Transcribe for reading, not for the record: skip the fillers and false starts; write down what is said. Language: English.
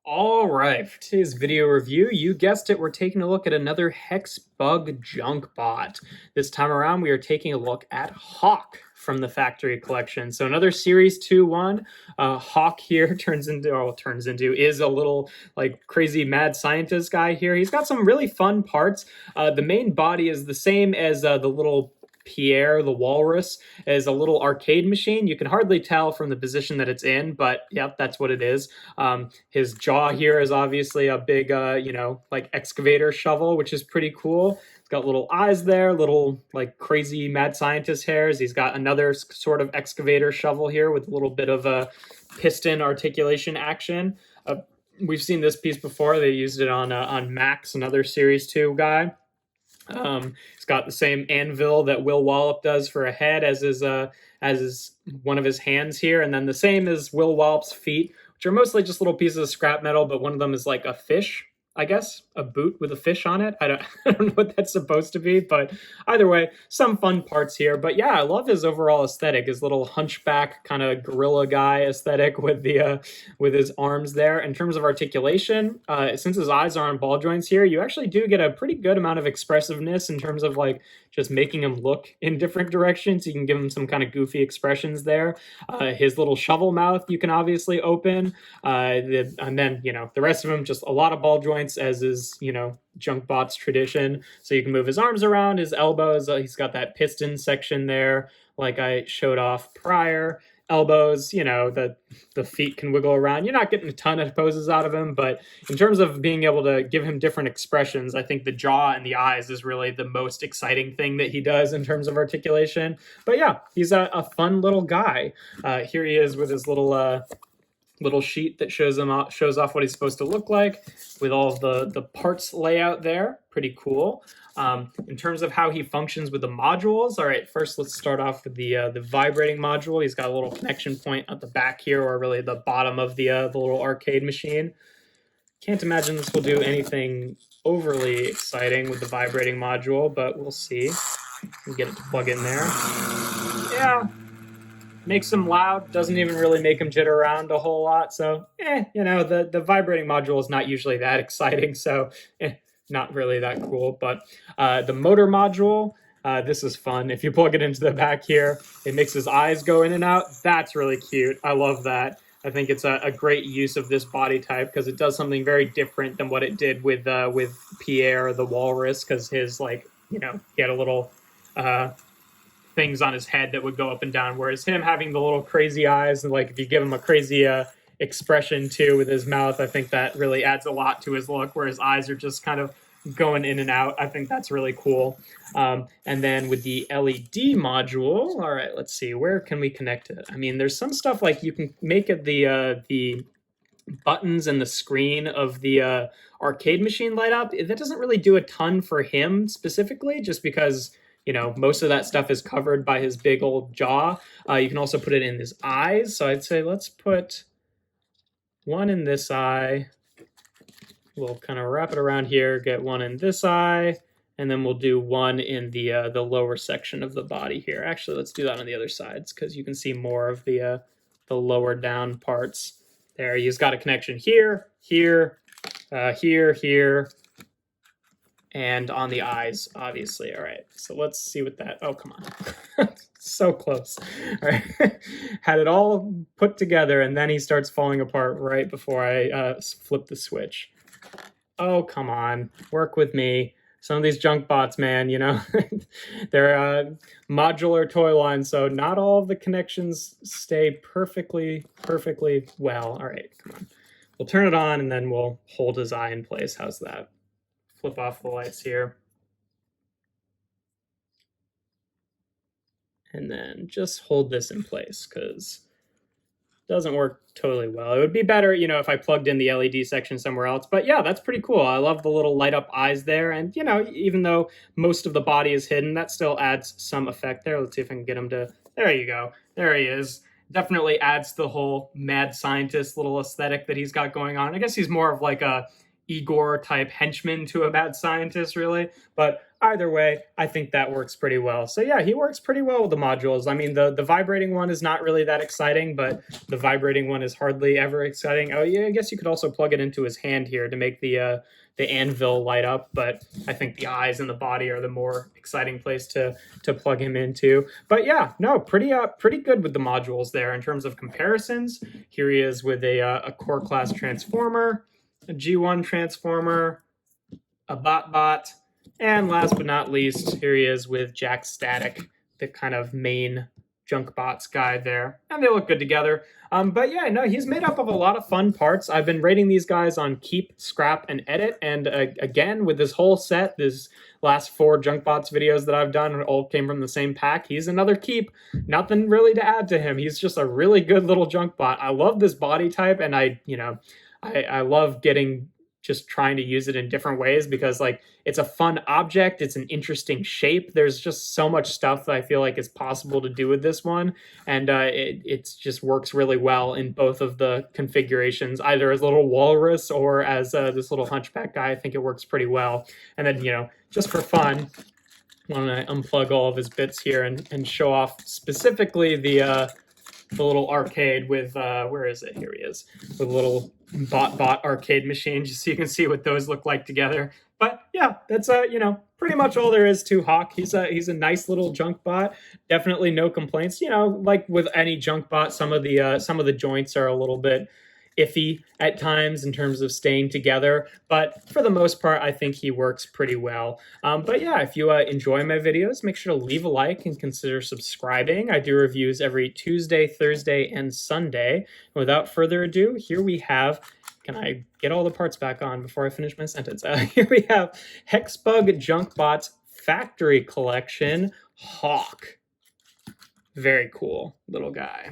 All right, for today's video review, you guessed it, we're taking a look at another Hexbug JunkBot. This time around, we are taking a look at Hawk from the Factory Collection. So another Series 2 one. Hawk here is a little like crazy mad scientist guy here. He's got some really fun parts. The main body is the same as the little Pierre the Walrus is a little arcade machine. You can hardly tell from the position that it's in, but yep, that's what it is. His jaw here is obviously a big, like excavator shovel, which is pretty cool. He's got little eyes there, little like crazy mad scientist hairs. He's got another sort of excavator shovel here with a little bit of a piston articulation action. We've seen this piece before. They used it on Max, another Series 2 guy. He's got the same anvil that Will Wallop does for a head as is one of his hands here, and then the same as Will Wallop's feet, which are mostly just little pieces of scrap metal, but one of them is like a fish, I guess, a boot with a fish on it. I don't know what that's supposed to be, but either way, some fun parts here. But yeah, I love his overall aesthetic, his little hunchback kind of gorilla guy aesthetic with the with his arms there. In terms of articulation, since his eyes are on ball joints here, you actually do get a pretty good amount of expressiveness in terms of like just making him look in different directions. You can give him some kind of goofy expressions there. His little shovel mouth you can obviously open, and then the rest of him just a lot of ball joints, as is JunkBot's tradition. So you can move his arms around, his elbows. He's got that piston section there, like I showed off prior. Elbows, the feet can wiggle around. You're not getting a ton of poses out of him, but in terms of being able to give him different expressions, I think the jaw and the eyes is really the most exciting thing that he does in terms of articulation. But yeah, he's a fun little guy. Here he is with his little sheet that shows off what he's supposed to look like with all of the parts layout there. Pretty cool. In terms of how he functions with the modules, all right, first let's start off with the vibrating module. He's got a little connection point at the back here, or really the bottom of the little arcade machine. Can't imagine this will do anything overly exciting with the vibrating module, but we'll see. We'll get it to plug in there. Yeah, makes him loud, doesn't even really make him jitter around a whole lot. So, the vibrating module is not usually that exciting, so not really that cool. But the motor module, this is fun. If you plug it into the back here, it makes his eyes go in and out. That's really cute. I love that. I think it's a great use of this body type because it does something very different than what it did with Pierre the Walrus, because his, he had a little things on his head that would go up and down, whereas him having the little crazy eyes, and if you give him a crazy expression too with his mouth, I think that really adds a lot to his look, where his eyes are just kind of going in and out. I think that's really cool. And then with the LED module, all right, let's see, where can we connect it? I mean, there's some stuff like you can make it the buttons and the screen of the arcade machine light up. That doesn't really do a ton for him specifically, just because most of that stuff is covered by his big old jaw. You can also put it in his eyes. So I'd say let's put one in this eye. We'll kind of wrap it around here, get one in this eye, and then we'll do one in the lower section of the body here. Actually, let's do that on the other sides because you can see more of the lower down parts. There, he's got a connection here, here, here, and on the eyes, obviously. All right, so let's see what that, oh, come on. So close. All right, had it all put together, and then he starts falling apart right before I flip the switch. Oh, come on, work with me. Some of these junk bots, man, they're modular toy line, so not all of the connections stay perfectly well. All right, come on. We'll turn it on, and then we'll hold his eye in place. How's that? Flip off the lights here. And then just hold this in place because it doesn't work totally well. It would be better, if I plugged in the LED section somewhere else. But yeah, that's pretty cool. I love the little light up eyes there. And, even though most of the body is hidden, that still adds some effect there. Let's see if I can get him to, there you go. There he is. Definitely adds the whole mad scientist little aesthetic that he's got going on. I guess he's more of like a Igor type henchman to a mad scientist, really. But either way, I think that works pretty well. So yeah, he works pretty well with the modules. I mean, the vibrating one is not really that exciting, but the vibrating one is hardly ever exciting. Oh yeah, I guess you could also plug it into his hand here to make the anvil light up, but I think the eyes and the body are the more exciting place to plug him into. But yeah, no, pretty good with the modules there in terms of comparisons. Here he is with a core class transformer, a G1 transformer, a bot, and last but not least, here he is with Jack Static, the kind of main JunkBots guy there. And they look good together. But yeah, no, he's made up of a lot of fun parts. I've been rating these guys on keep, scrap, and edit. And again, with this whole set, this last 4 JunkBots videos that I've done all came from the same pack. He's another keep. Nothing really to add to him. He's just a really good little JunkBot. I love this body type, and I love just trying to use it in different ways because like it's a fun object, it's an interesting shape. There's just so much stuff that I feel like is possible to do with this one, and it just works really well in both of the configurations, either as a little walrus or as this little hunchback guy. I think it works pretty well. And then just for fun, when I unplug all of his bits here and show off specifically the little arcade with where is it? Here he is with a little bot arcade machine, just so you can see what those look like together. But yeah, that's pretty much all there is to Hawk. He's a nice little JunkBot. Definitely no complaints. Like with any JunkBot, some of the joints are a little bit iffy at times in terms of staying together, but for the most part, I think he works pretty well. But yeah, if you enjoy my videos, make sure to leave a like and consider subscribing. I do reviews every Tuesday, Thursday, and Sunday. Without further ado, here we have, can I get all the parts back on before I finish my sentence? Here we have Hexbug JunkBots Factory Collection Hawk. Very cool little guy.